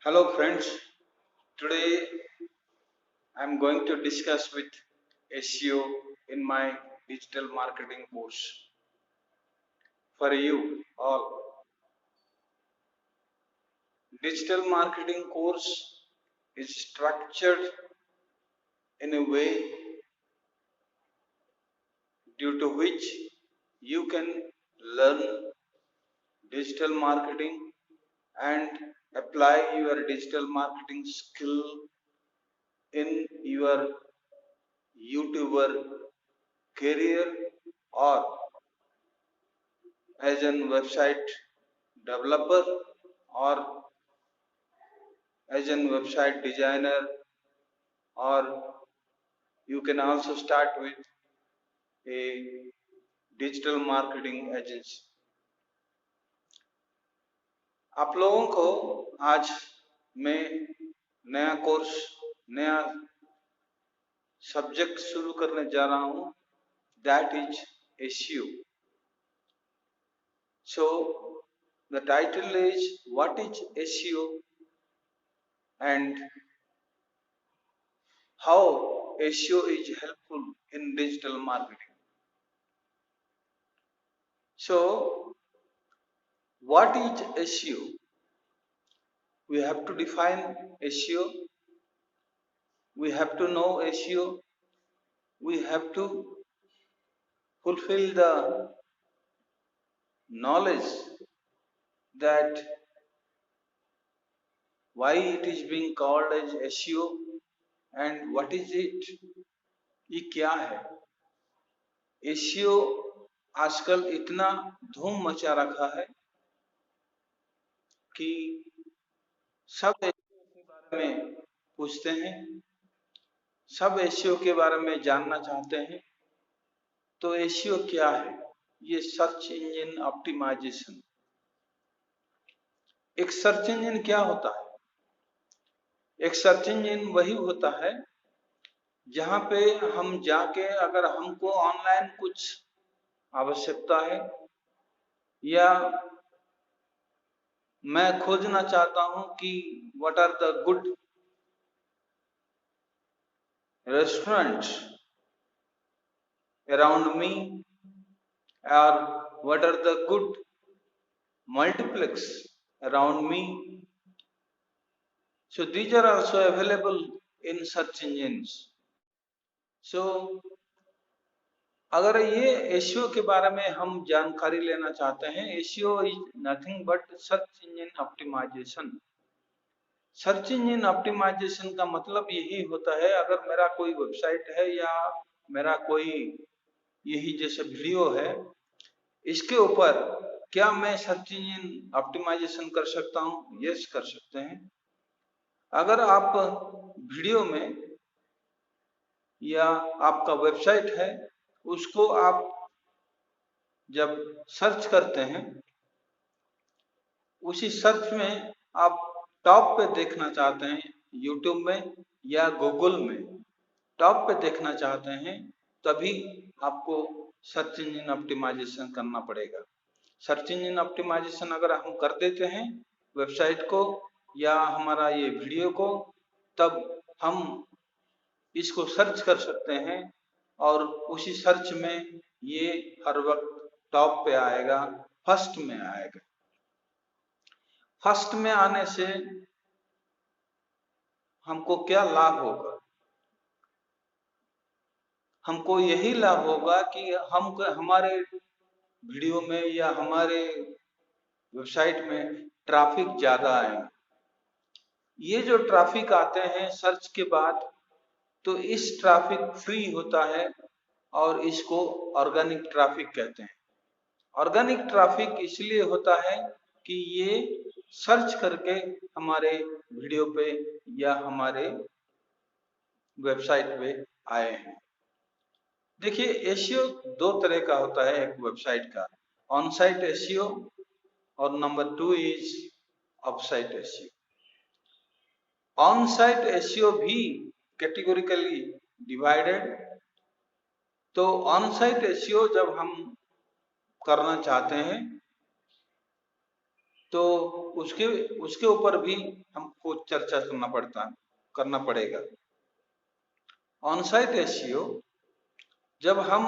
Hello friends, today I am going to discuss with SEO in my digital marketing course. For you all, digital marketing course is structured in a way due to which you can learn digital marketing and apply your digital marketing skill in your YouTuber career or as an website developer or as an website designer, or you can also start with a digital marketing agency. आप लोगों को आज मैं नया course, नया subject शुरू करने जा रहा हूं, that is SEO. So the title is what is SEO and how SEO is helpful in digital marketing. So what is SEO? We have to define SEO. We have to know SEO. We have to fulfill the knowledge that why it is being called as SEO and what is it. ये क्या है? SEO आजकल इतना धूम मचा रखा है कि सब SEO के बारे में पूछते हैं, सब SEO के बारे में जानना चाहते हैं। तो SEO क्या है? ये सर्च इंजन ऑप्टिमाइजेशन। एक सर्च इंजन क्या होता है? एक सर्च इंजन वही होता है जहां पे हम जाके अगर हमको ऑनलाइन कुछ आवश्यकता है या मैं खोजना चाहता हूं कि what are the good restaurants around me और what are the good multiplex around me. So these are also available in search engines. So अगर ये SEO के बारे में हम जानकारी लेना चाहते हैं, SEO is nothing but search engine optimisation. Search engine optimisation का मतलब यही होता है, अगर मेरा कोई वेबसाइट है या मेरा कोई यही जैसे वीडियो है, इसके ऊपर क्या मैं सर्च इंजन ऑप्टिमाइजेशन कर सकता हूं? यस, कर सकते हैं। अगर आप वीडियो में या आपका वेबसाइट है उसको आप जब सर्च करते हैं, उसी सर्च में आप टॉप पे देखना चाहते हैं, यूट्यूब में या गूगल में टॉप पे देखना चाहते हैं, तभी आपको सर्च इंजन ऑप्टिमाइजेशन करना पड़ेगा। सर्च इंजन ऑप्टिमाइजेशन अगर हम कर देते हैं वेबसाइट को या हमारा ये वीडियो को, तब हम इसको सर्च कर सकते हैं और उसी सर्च में ये हर वक्त टॉप पे आएगा, फर्स्ट में आएगा। फर्स्ट में आने से हमको क्या लाभ होगा? हमको यही लाभ होगा कि हम हमारे वीडियो में या हमारे वेबसाइट में ट्रैफिक ज्यादा आएंगे। ये जो ट्रैफिक आते हैं सर्च के बाद, तो इस ट्रैफिक फ्री होता है और इसको ऑर्गेनिक ट्रैफिक कहते हैं। ऑर्गेनिक ट्रैफिक इसलिए होता है कि ये सर्च करके हमारे वीडियो पे या हमारे वेबसाइट पे आए हैं। देखिए, SEO दो तरह का होता है एक वेबसाइट का, ऑन साइट SEO और number 2 is of site SEO। On site SEO भी कैटेगोरिकली डिवाइडेड। तो ऑन साइट SEO जब हम करना चाहते हैं तो उसके उसके ऊपर भी हमको चर्चा करना पड़ेगा। ऑन साइट एसईओ जब हम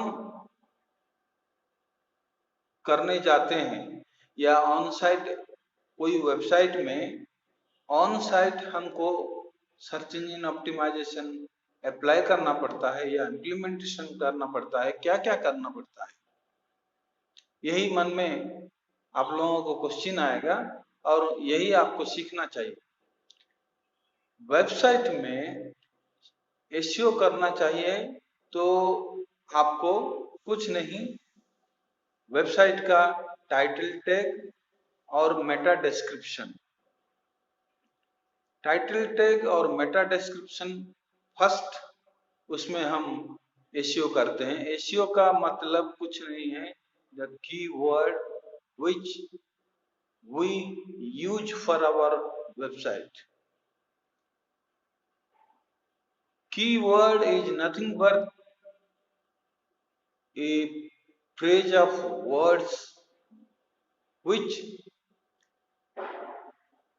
करने जाते हैं या ऑन साइट कोई वेबसाइट में ऑन साइट हमको सर्च इंजन ऑप्टिमाइजेशन अप्लाई करना पड़ता है या इम्प्लीमेंटेशन करना पड़ता है, क्या क्या करना पड़ता है, यही मन में आप लोगों को क्वेश्चन आएगा और यही आपको सीखना चाहिए। वेबसाइट में एसईओ करना चाहिए तो आपको कुछ नहीं, वेबसाइट का टाइटल टैग और मेटा डिस्क्रिप्शन। टाइटल टैग और मेटा डिस्क्रिप्शन फर्स्ट उसमें हम एसईओ करते हैं। एसईओ का मतलब कुछ नहीं है, the keyword which we use for our website. Keyword is nothing but a phrase of words which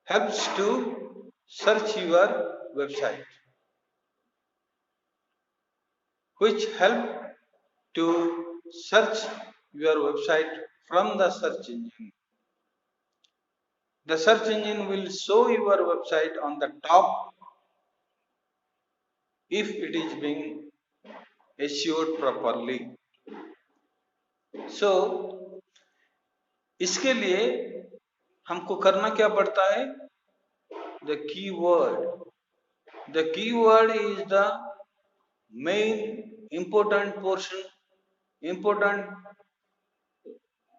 helps to search your website, which help to search your website from the search engine. The search engine will show your website on the top if it is being SEO'd properly. So इसके लिए हमको करना क्या पड़ता है? The keyword is the main important portion, important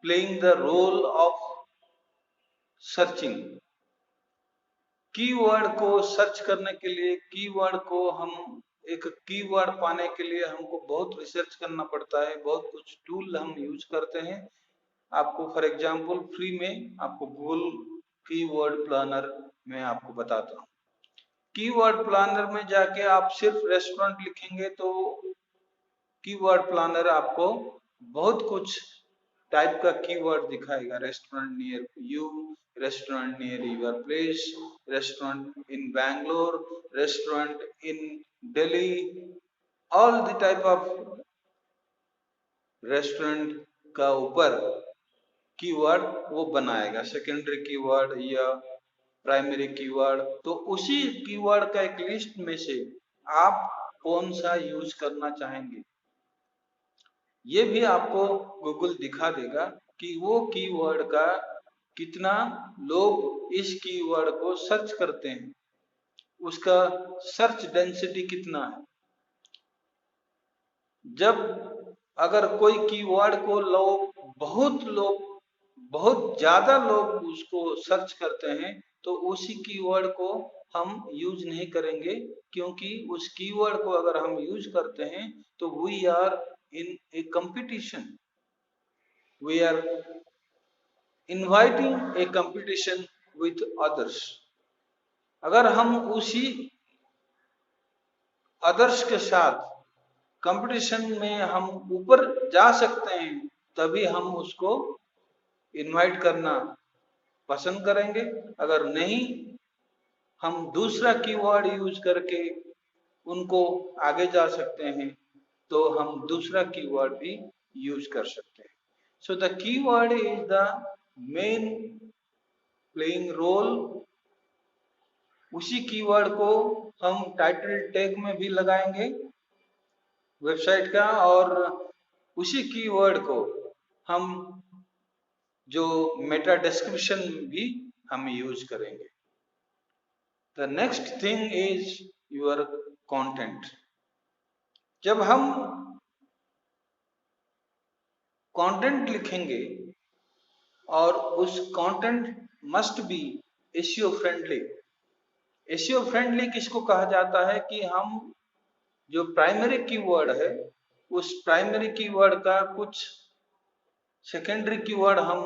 playing the role of searching. Keyword को search करने के लिए, कीवर्ड को हम एक कीवर्ड पाने के लिए हमको बहुत रिसर्च करना पड़ता है, बहुत कुछ टूल हम यूज करते हैं। आपको फॉर एग्जांपल फ्री में आपको गूगल कीवर्ड प्लानर में आपको बताता हूँ। कीवर्ड प्लानर में जाके आप सिर्फ रेस्टोरेंट लिखेंगे तो कीवर्ड प्लानर आपको बहुत कुछ टाइप का कीवर्ड दिखाएगा। Restaurant near you, restaurant near your place, restaurant in Bangalore, restaurant in Delhi, all the type of restaurant का ऊपर कीवर्ड वो बनाएगा, सेकेंडरी कीवर्ड या प्राइमरी कीवर्ड। तो उसी कीवर्ड का एक लिस्ट में से आप कौन सा यूज करना चाहेंगे, ये भी आपको गूगल दिखा देगा कि वो कीवर्ड का कितना लोग इस कीवर्ड को सर्च करते हैं, उसका सर्च डेंसिटी कितना है। जब अगर कोई कीवर्ड को बहुत ज्यादा लोग उसको सर्च करते हैं तो उसी कीवर्ड को हम यूज नहीं करेंगे, क्योंकि उस कीवर्ड को अगर हम यूज करते हैं तो we are in a competition, we are inviting a competition with others। अगर हम उसी अदर्स के साथ कंपटीशन में हम ऊपर जा सकते हैं, तभी हम उसको इनवाइट करना पसंद करेंगे। अगर नहीं, हम दूसरा कीवर्ड यूज करके उनको आगे जा सकते हैं, तो हम दूसरा कीवर्ड भी यूज कर सकते हैं। So the keyword is the main playing role. उसी कीवर्ड को हम टाइटल टैग में भी लगाएंगे वेबसाइट का, और उसी कीवर्ड को हम जो मेटा डिस्क्रिप्शन भी हम यूज करेंगे। The next thing is your content. जब हम कंटेंट लिखेंगे और उस content must be SEO friendly. SEO friendly किसको कहा जाता है कि हम जो प्राइमरी कीवर्ड है उस प्राइमरी कीवर्ड का कुछ सेकेंडरी कीवर्ड हम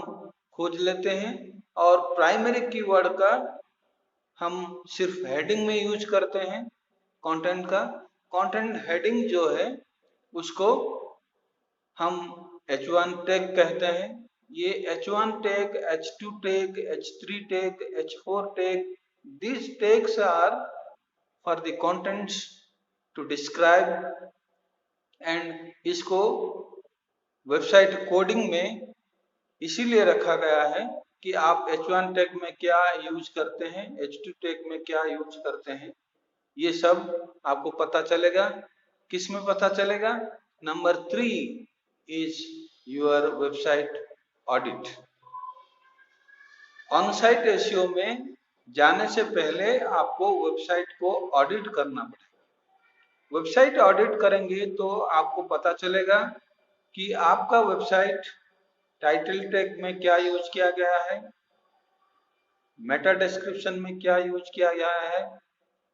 खोज लेते हैं, और प्राइमरी कीवर्ड का हम सिर्फ हेडिंग में यूज करते हैं कंटेंट का। कंटेंट हेडिंग जो है उसको हम H1 टैग कहते हैं, ये H1 tag, H2 tag, H3 tag, H4 tag, these tags are for the contents to describe, and इसको वेबसाइट कोडिंग में इसीलिए रखा गया है कि आप H1 टैग में क्या यूज करते हैं, H2 टैग में क्या यूज करते हैं, ये सब आपको पता चलेगा। किस में पता चलेगा? Number 3 is your website audit. On site SEO में जाने से पहले आपको वेबसाइट को ऑडिट करना पड़ेगा। वेबसाइट ऑडिट करेंगे तो आपको पता चलेगा कि आपका वेबसाइट टाइटल टैग में क्या यूज किया गया है, मेटा डिस्क्रिप्शन में क्या यूज किया गया है,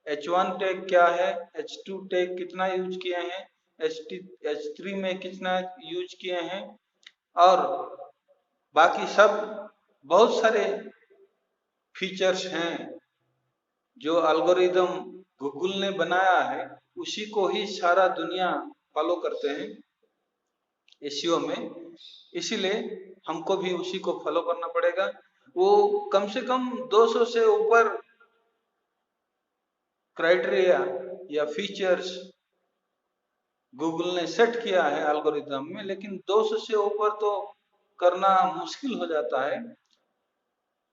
H1 टैग क्या है, H2 टैग कितना यूज किए हैं, H3 में कितना यूज किए हैं, और बाकी सब बहुत सारे फीचर्स हैं जो एल्गोरिदम गूगल ने बनाया है, उसी को ही सारा दुनिया फॉलो करते हैं एसईओ में, इसीलिए हमको भी उसी को फॉलो करना पड़ेगा। वो कम से कम 200 से ऊपर क्राइटेरिया या फीचर्स गूगल ने सेट किया है एल्गोरिदम में, लेकिन 200 से ऊपर तो करना मुश्किल हो जाता है।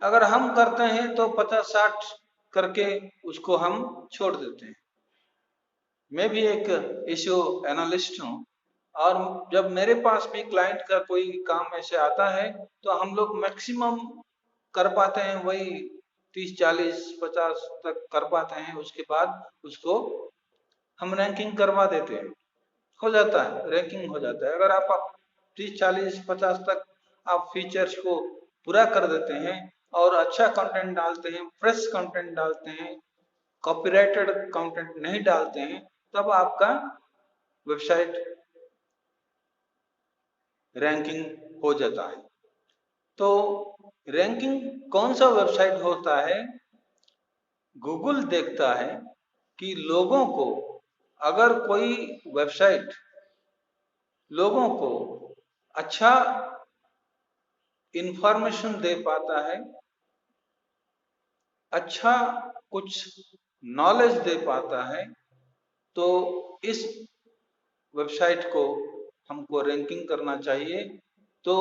अगर हम करते हैं तो 50-60 करके उसको हम छोड़ देते हैं। मैं भी एक एसईओ एनालिस्ट हूँ, और जब मेरे पास भी क्लाइंट का कोई काम ऐसे आता है तो हम लोग मैक्सिमम कर पाते हैं वही 30, 40, 50 तक कर पाते हैं। उसके बाद उसको हम रैंकिंग करवा देते हैं, हो जाता है, रैंकिंग हो जाता है। अगर आप 30, 40, 50 तक आप फीचर्स को पूरा कर देते हैं और अच्छा कंटेंट डालते हैं, फ्रेश कंटेंट डालते हैं, कॉपीराइटेड कंटेंट नहीं डालते हैं, तब आपका वेबसाइट रैंकिंग हो जाता है। तो रैंकिंग कौन सा वेबसाइट होता है? गूगल देखता है कि लोगों को, अगर कोई वेबसाइट लोगों को अच्छा इंफॉर्मेशन दे पाता है, अच्छा कुछ नॉलेज दे पाता है, तो इस वेबसाइट को हमको रैंकिंग करना चाहिए। तो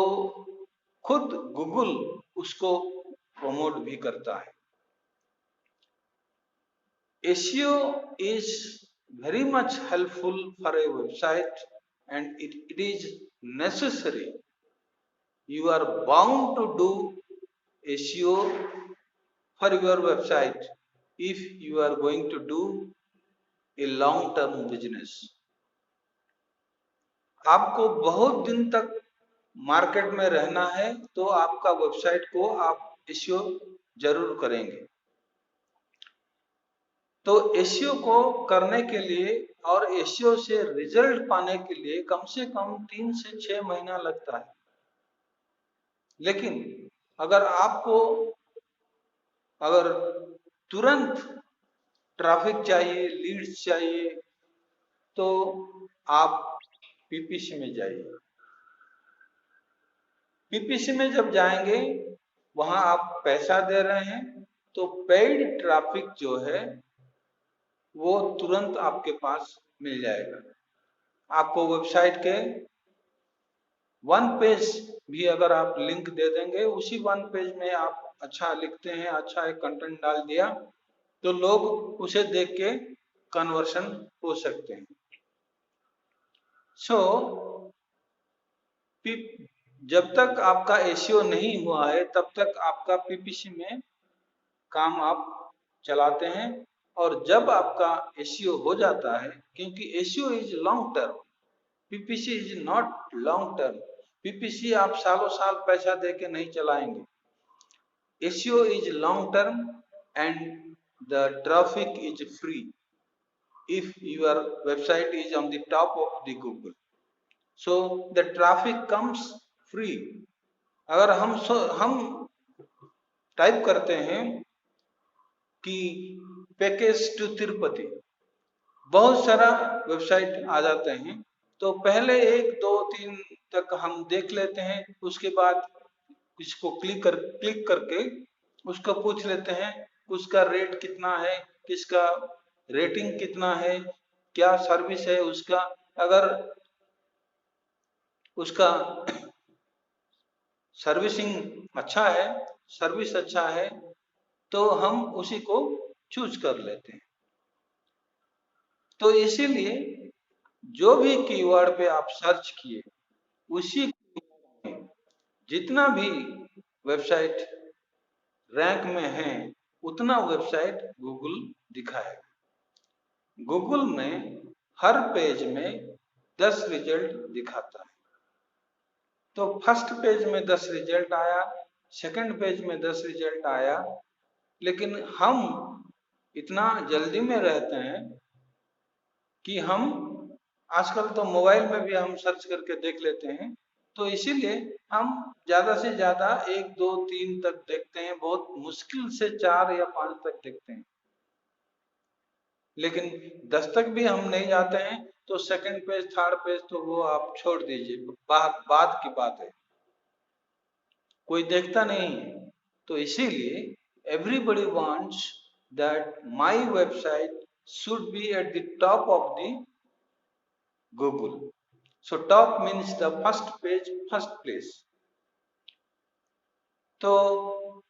खुद गूगल उसको प्रमोट भी करता है। SEO is very much helpful for a website, and it is necessary. You are bound to do SEO for your website if you are going to do a long term business. आपको बहुत दिन तक market में रहना है तो आपका website को आप SEO जरूर करेंगे। तो SEO को करने के लिए और SEO से रिजल्ट पाने के लिए कम से कम 3 से 6 महीना लगता है। लेकिन अगर आपको अगर तुरंत ट्रैफिक चाहिए, लीड्स चाहिए, तो आप PPC में जाइए। PPC में जब जाएंगे, वहां आप पैसा दे रहे हैं, तो पेड ट्रैफिक जो है वो तुरंत आपके पास मिल जाएगा। आपको वेबसाइट के 1 पेज भी अगर आप लिंक दे देंगे, उसी 1 पेज में आप अच्छा लिखते हैं, अच्छा एक कंटेंट डाल दिया, तो लोग उसे देख के कन्वर्शन हो सकते हैं। सो जब तक आपका SEO नहीं हुआ है तब तक आपका PPC में काम आप चलाते हैं, और जब आपका SEO हो जाता है, क्योंकि SEO is long term, PPC is not long term. PPC आप सालों साल पैसा दे के नहीं चलाएंगे। SEO is long term and the traffic is free if your website is on the top of the Google. So the traffic comes free. अगर हम type करते हैं कि पैकेज टू तिरुपति, बहुत सारा वेबसाइट आ जाते हैं, तो पहले 1, 2, 3 तक हम देख लेते हैं, उसके बाद किसको क्लिक करके उसको पूछ लेते हैं उसका रेट कितना है, किसका रेटिंग कितना है, क्या सर्विस है उसका। अगर उसका सर्विसिंग अच्छा है, सर्विस अच्छा है, तो हम उसी को चूज कर लेते हैं। तो इसीलिए जो भी कीवर्ड पे आप सर्च किए उसी में जितना भी वेबसाइट रैंक में है उतना वेबसाइट गूगल दिखाएगा। गूगल में हर पेज में 10 रिजल्ट दिखाता है। तो फर्स्ट पेज में 10 रिजल्ट आया, सेकंड पेज में 10 रिजल्ट आया, लेकिन हम इतना जल्दी में रहते हैं कि हम आजकल तो मोबाइल में भी हम सर्च करके देख लेते हैं, तो इसीलिए हम ज्यादा से ज्यादा 1, 2, 3 तक देखते हैं, बहुत मुश्किल से 4 या 5 तक देखते हैं। लेकिन 10 तक भी हम नहीं जाते हैं तो सेकंड पेज, थर्ड पेज तो वो आप छोड़ दीजिए, बाद की बात है, कोई देखता नहीं है। तो इसीलिए everybody wants that my website should be at the top of the Google. So top means the first page, first place. तो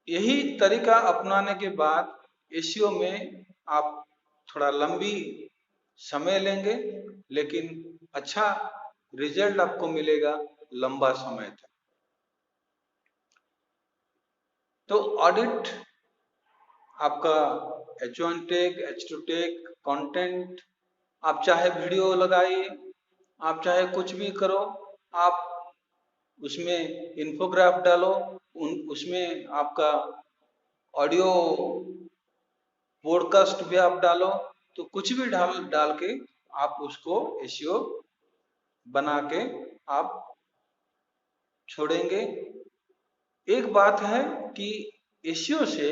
यही तरीका अपनाने के बाद एसईओ में आप थोड़ा लंबी समय लेंगे, लेकिन अच्छा रिजल्ट आपको मिलेगा लंबा समय तक। तो ऑडिट आपका H1 tag, H2 tag, content, आप चाहे वीडियो लगाइए, आप चाहे कुछ भी करो, आप उसमें इन्फोग्राफ डालो, उसमें आपका ऑडियो पॉडकास्ट भी आप डालो, तो कुछ भी डाल के आप उसको एसईओ बना के आप छोड़ेंगे। एक बात है कि एसईओ से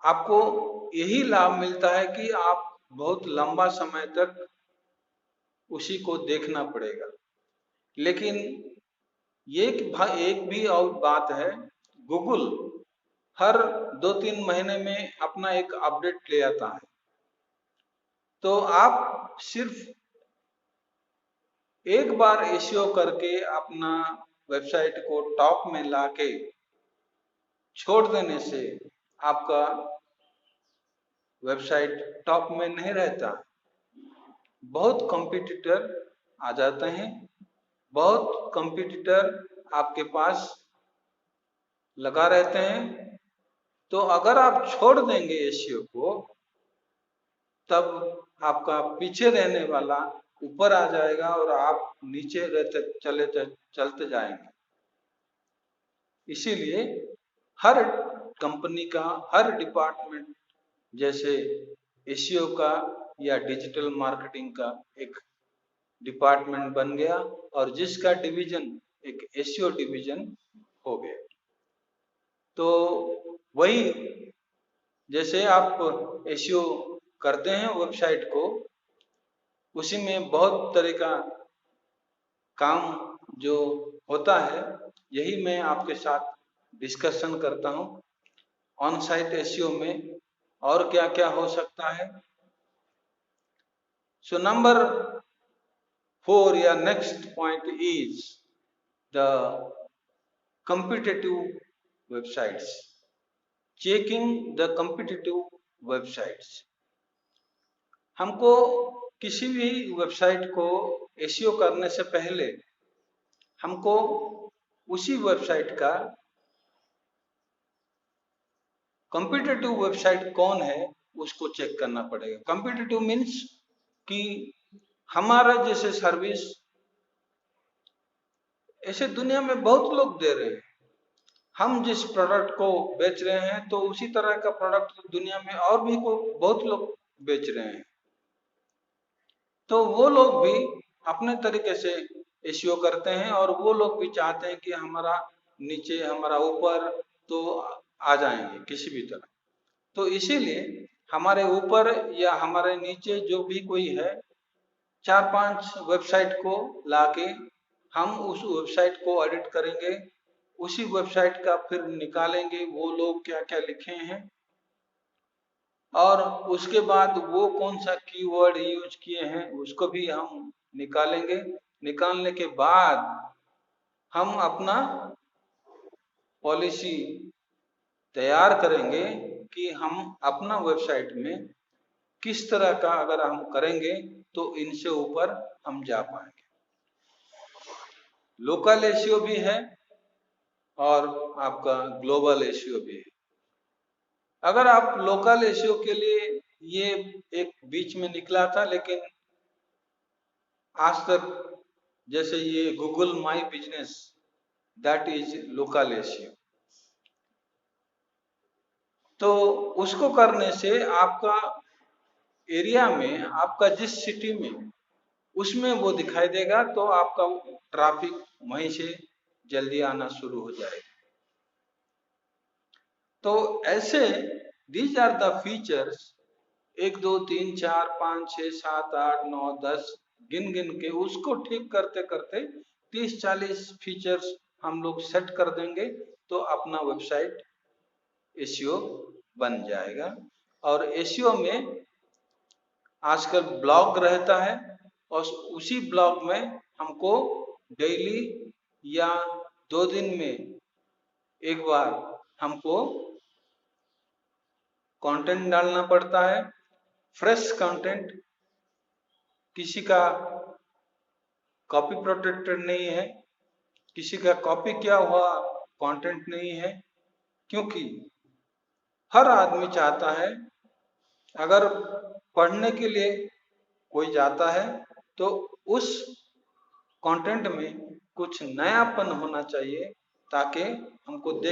आपको यही लाभ मिलता है कि आप बहुत लंबा समय तक उसी को देखना पड़ेगा। लेकिन एक भी और बात है, गूगल हर 2-3 महीने में अपना एक अपडेट ले आता है। तो आप सिर्फ एक बार एसईओ करके अपना वेबसाइट को टॉप में लाके छोड़ देने से आपका वेबसाइट टॉप में नहीं रहता। बहुत कंपटीटर आ जाते हैं, बहुत कंपटीटर आपके पास लगा रहते हैं। तो अगर आप छोड़ देंगे एसईओ को, तब आपका पीछे रहने वाला ऊपर आ जाएगा और आप नीचे चलते जाएंगे। इसीलिए हर कंपनी का हर डिपार्टमेंट, जैसे एसईओ का या डिजिटल मार्केटिंग का एक डिपार्टमेंट बन गया और जिसका डिवीजन एक एसईओ डिवीजन हो गया। तो वही जैसे आप एसईओ करते हैं वेबसाइट को, उसी में बहुत तरह का काम जो होता है, यही मैं आपके साथ डिस्कशन करता हूँ। ऑन साइट एसईओ में और क्या क्या हो सकता है। सो नंबर 4 या next point is the competitive websites, checking the competitive websites। हमको किसी भी वेबसाइट को एसईओ करने से पहले हमको उसी वेबसाइट का कॉम्पिटिटिव वेबसाइट कौन है उसको चेक करना पड़ेगा। कॉम्पिटिटिव मीन्स कि हमारा जैसे सर्विस ऐसे दुनिया में बहुत लोग दे रहे हैं। हम जिस प्रोडक्ट को बेच रहे हैं तो उसी तरह का प्रोडक्ट दुनिया में और भी बहुत लोग बेच रहे हैं। तो वो लोग भी अपने तरीके से एसईओ करते हैं और वो लोग भी चाहते हैं कि हमारा नीचे, हमारा ऊपर तो आ जाएंगे किसी भी तरह। तो इसीलिए हमारे ऊपर या हमारे नीचे जो भी कोई है, 4-5 वेबसाइट को लाके हम उस वेबसाइट को एडिट करेंगे, उसी वेबसाइट का फिर निकालेंगे वो लोग क्या क्या लिखे हैं, और उसके बाद वो कौन सा कीवर्ड यूज किए हैं उसको भी हम निकालेंगे। निकालने के बाद हम अपना पॉलिसी तैयार करेंगे कि हम अपना वेबसाइट में किस तरह का अगर हम करेंगे तो इनसे ऊपर हम जा पाएंगे। लोकल एसईओ भी है और आपका ग्लोबल एसईओ भी है। अगर आप लोकल एसईओ के लिए ये एक बीच में निकला था, लेकिन आज तक जैसे ये Google my business, that is local SEO. तो उसको करने से आपका एरिया में, आपका जिस सिटी में, उसमें वो दिखाई देगा, तो आपका ट्रैफिक वहीं से जल्दी आना शुरू हो जाएगा। तो ऐसे दीज आर द फीचर्स, 1 2 3 4 5 6 7 8 9 10 गिन गिन के उसको ठीक करते करते 30-40 फीचर्स हम लोग सेट कर देंगे, तो अपना वेबसाइट एसईओ बन जाएगा। और एसईओ में आजकल ब्लॉग रहता है, और उसी ब्लॉग में हमको डेली या 2 दिन में एक बार हमको कंटेंट डालना पड़ता है, फ्रेश कंटेंट। किसी का कॉपी प्रोटेक्टेड नहीं है, किसी का कॉपी किया हुआ कंटेंट नहीं है, क्योंकि हर आदमी चाहता है अगर पढ़ने के लिए कोई जाता है तो उस कंटेंट में कुछ नयापन होना चाहिए, ताकि हमको देख